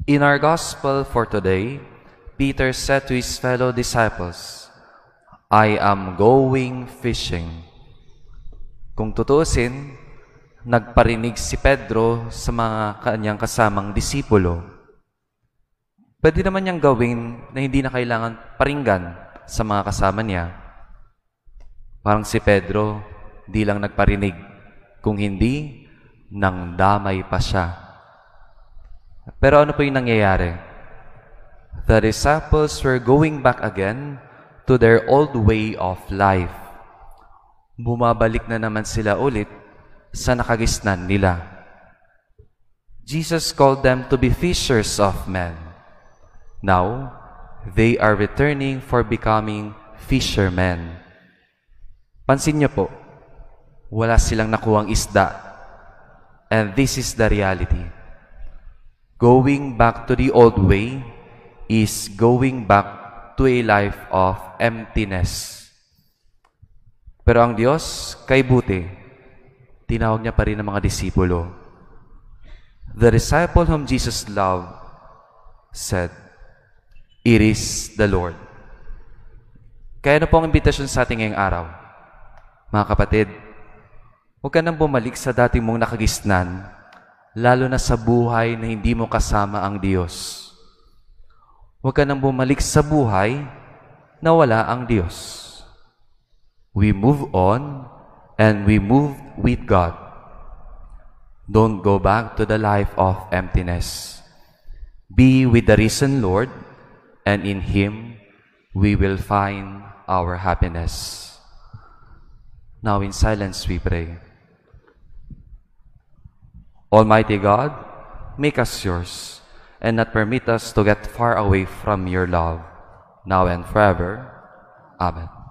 In our gospel for today, Peter said to his fellow disciples, I am going fishing. Kung tutuusin, nagparinig si Pedro sa mga kanyang kasamang disipulo. Pwede naman niyang gawin na hindi na kailangan paringgan sa mga kasama niya. Parang si Pedro, di lang nagparinig, kung hindi, nang damay pa siya. Pero ano po yung nangyayari? The disciples were going back again to their old way of life. Bumabalik na naman sila ulit sa nakagisnan nila. Jesus called them to be fishers of men. Now, they are returning for becoming fishermen. Pansin niyo po, wala silang nakuhang isda. And this is the reality. Going back to the old way is going back to a life of emptiness. Pero ang Diyos, kay buti, tinawag niya pa rin ang mga disipulo. The disciple whom Jesus loved said, It is the Lord. Kaya ano po ang imbitasyon sa ating ngayong araw? Mga kapatid, huwag ka nang bumalik sa dati mong nakagisnan, lalo na sa buhay na hindi mo kasama ang Diyos. Huwag ka nang bumalik sa buhay na wala ang Diyos. We move on and we move with God. Don't go back to the life of emptiness. Be with the risen Lord, and in Him we will find our happiness. Now in silence we pray. Almighty God, make us yours, and not permit us to get far away from your love, now and forever. Amen.